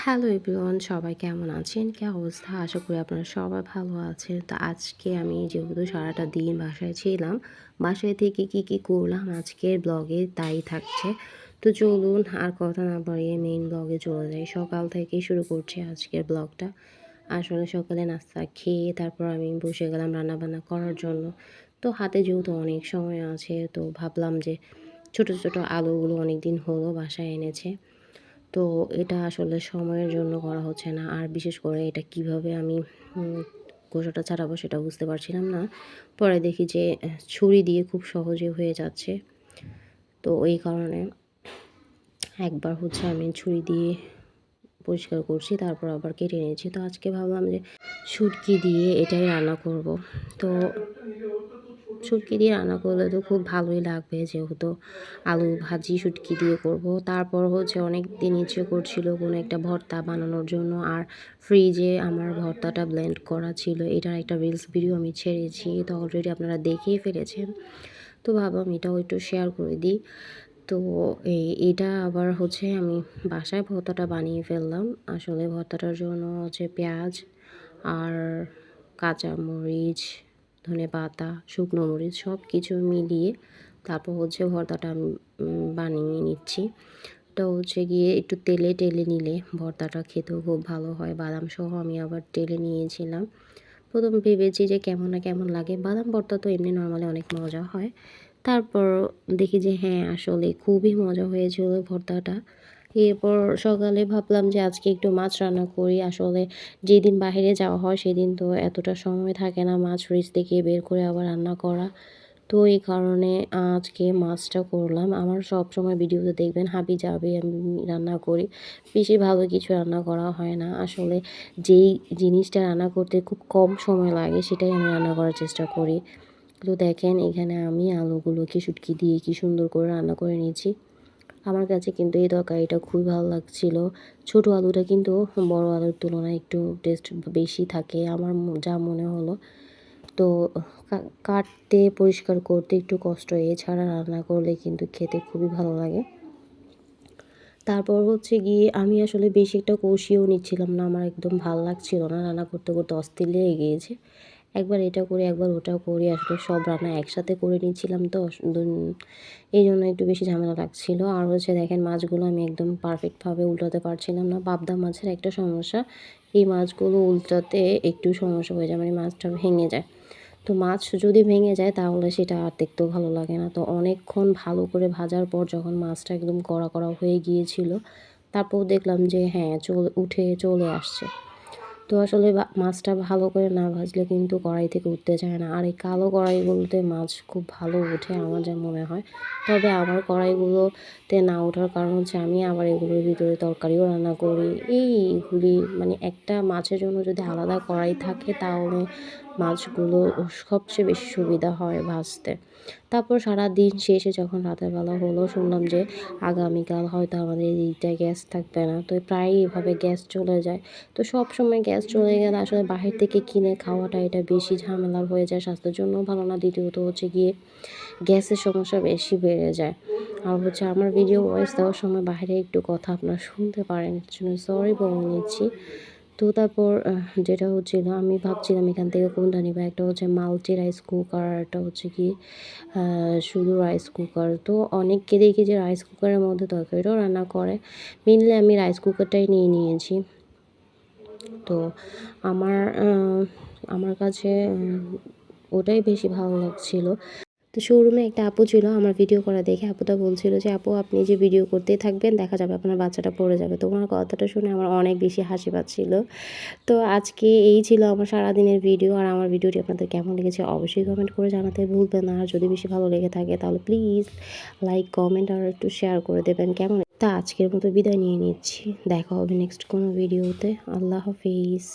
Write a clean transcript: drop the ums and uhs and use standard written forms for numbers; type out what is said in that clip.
Hello everyone, সবাই কেমন আছেন? কি অবস্থা? আশা করি আপনারা সবাই ভালো আছেন। তো আজকে আমি যেহেতু সারাটা দিন বাসায় ছিলাম, বাসায় থেকে কি করলাম আজকের ব্লগে তাই থাকছে। তো চলুন আর কথা না বাড়িয়ে মেইন ব্লগে চলে যাই। সকাল থেকেই শুরু করছি আজকের ব্লগটা। আসলে সকালে নাস্তা খেয়ে তারপর আমি বসে গেলাম রান্নাবান্না করার জন্য। তো হাতে যেহেতু অনেক সময় আছে, তো ভাবলাম যে ছোট ছোট আলুগুলো অনেক দিন হলো বাসায় এনেছে। তো এটা আসলে সময়ের জন্য করা হচ্ছে না। আর বিশেষ করে এটা কিভাবে আমি খোসাটা ছাড়াবো সেটা বুঝতে পারছিলাম না। পরে দেখি যে ছুরি দিয়ে খুব সহজে হয়ে যাচ্ছে। তো এই কারণে একবার আমি ছুরি দিয়ে পরিষ্কার করছি, তারপর আবার কেটে নিয়েছি। তো আজকে ভাবলাম যে শুটকি দিয়ে এটাই রান্না করব। তো শুটকি দিয়ে রান্না করলে তো খুব ভালোই লাগবে, যেহেতু আলু ভাজি শুটকি দিয়ে করব। তারপর অনেক দিন ইচ্ছে করছিল কোনো একটা ভর্তা বানানোর জন্য, আর ফ্রিজে আমার ভর্তাটা ব্লেন্ড করা ছিল। এটার একটা রিলস ভিডিও আমি ছেড়েছি, তো অলরেডি আপনারা দেখেই ফেলেছেন। তো ভাবলাম এটাও একটু শেয়ার করে দিই। তো এটা আবার আমি বাসায় ভর্তাটা বানিয়ে ফেললাম। আসলে ভর্তাটার জন্য পেঁয়াজ আর কাঁচামরিচ, ধনেপাতা, শুকনো মরিচ সব কিছু মিলিয়ে তারপর ভর্তাটা আমি বানিয়ে নিচ্ছি। তো গিয়ে একটু তেলে টেলে নিলে ভর্তাটা খেতেও খুব ভালো হয়। বাদাম সহ আমি আবার টেলে নিয়েছিলাম। প্রথম ভেবেছি যে কেমন না কেমন লাগে। বাদাম ভর্তা তো এমনি নরমালি অনেক মজা হয়। তারপর দেখি যে হ্যাঁ, আসলে খুবই মজা হয়েছিল ভর্তাটা। এরপর সকালে ভাবলাম যে আজকে একটু মাছ রান্না করি। আসলে যেদিন বাহিরে যাওয়া হয় সেদিন তো এতটা সময় থাকে না মাছ ফ্রিজ থেকে বের করে আবার রান্না করা। তো এই কারণে আজকে মাছটা করলাম। আমার সবসময় ভিডিওতে দেখবেন হাবিজাবি আমি রান্না করি। বেশি ভালো কিছু রান্না করা হয় না। আসলে যেই জিনিসটা রান্না করতে খুব কম সময় লাগে সেটাই আমি রান্না করার চেষ্টা করি। তো দেখেন এখানে আমি আলুগুলোকে শুটকি দিয়ে কি সুন্দর করে রান্না করে নিয়েছি। আমার কাছে কিন্তু এই তরকারিটা খুবই ভালো লাগছিল। ছোট আলুটা কিন্তু বড় আলুর তুলনায় একটু টেস্ট বেশি থাকে আমার যা মনে হলো। তো কাটতে পরিষ্কার করতে একটু কষ্ট, এছাড়া রান্না করলে কিন্তু খেতে খুবই ভালো লাগে। তারপর গিয়ে আমি আসলে বেশি একটা কষিয়েও নিচ্ছিলাম না। আমার একদম ভাল লাগছিল না। রান্না করতে করতে অস্থির লেগে গিয়েছে। একবার এটা করি, একবার ওটা করি। আসলে সব রান্না একসাথে করে নিচ্ছিলাম, তো এই জন্য একটু বেশি ঝামেলা লাগছিল। আর দেখেন মাছগুলো আমি একদম পারফেক্টভাবে উল্টাতে পারছিলাম না। পাবদা মাছের একটা সমস্যা, এই মাছগুলো উল্টাতে একটু সমস্যা হয়ে যায়, মানে মাছটা ভেঙে যায়। তো মাছ যদি ভেঙে যায় তাহলে সেটা আর দেখতেও ভালো লাগে না। তো অনেকক্ষণ ভালো করে ভাজার পর যখন মাছটা একদম কড়া কড়া হয়ে গিয়েছিল, তারপর দেখলাম যে হ্যাঁ, উঠে চলে আসছে। তো আসলে মাছটা ভালো করে না ভাজলে কিন্তু কড়াই থেকে উঠতে চায় না। আর এই কালো কড়াইগুলোতে মাছ খুব ভালো ওঠে আমার যা মনে হয়। তবে আমার কড়াইগুলোতে না ওঠার কারণ আমি আবার এগুলোর ভিতরে তরকারিও রান্না করি। এইগুলি মানে একটা মাছের জন্য যদি আলাদা কড়াই থাকে তাহলে মাছগুলো সবচেয়ে বেশি সুবিধা হয় ভাজতে। তারপর সারাদিন শেষে যখন রাতের বেলা হলো, শুনলাম যে আগামীকাল হয়তো আমাদের এইটায় গ্যাস থাকবে না। তো প্রায়ই এভাবে গ্যাস চলে যায়। তো সবসময় গ্যাস চলে গেলে আসলে বাহির থেকে কিনে খাওয়াটা এটা বেশি ঝামেলার হয়ে যায়, স্বাস্থ্যের জন্যও ভালো না। দ্বিতীয়ত গিয়ে গ্যাসের সমস্যা বেশি বেড়ে যায়। আর আমার ভিডিও ভয়েস দেওয়ার সময় বাইরে একটু কথা আপনারা শুনতে পারেন, এর জন্য সরি বলে নিচ্ছি। তো তারপর যেটা হচ্ছিল, আমি ভাবছিলাম এখান থেকে কোনটা নিবো। একটা মাল্টি রাইস কুকার, একটা কি শুধু রাইস কুকার। তো অনেককে দেখি যে রাইস কুকারের মধ্যে তরকারিটাও রান্না করে। মেনলি আমি রাইস কুকারটাই নিয়ে নিয়েছি। তো আমার আমার কাছে ওটাই বেশি ভালো লাগছিল। তো শোরুমে একটা আপু ছিল, আমার ভিডিও করা দেখে আপুটা বলছিল যে আপু আপনি যে ভিডিও করতেই থাকবেন, দেখা যাবে আপনার বাচ্চাটা পড়ে যাবে। তো ওনার কথাটা শুনে আমার অনেক বেশি হাসি পাচ্ছিল। তো আজকে এই ছিল আমার সারাদিনের ভিডিও। আর আমার ভিডিওটি আপনাদের কেমন লেগেছে অবশ্যই কমেন্ট করে জানাতে ভুলবেন না। আর যদি বেশি ভালো লেগে থাকে তাহলে প্লিজ লাইক, কমেন্ট আর একটু শেয়ার করে দেবেন, কেমন? তা আজকের মতো বিদায় নিয়ে নিচ্ছি। দেখা হবে নেক্সট কোনো ভিডিওতে। আল্লাহ হাফিজ।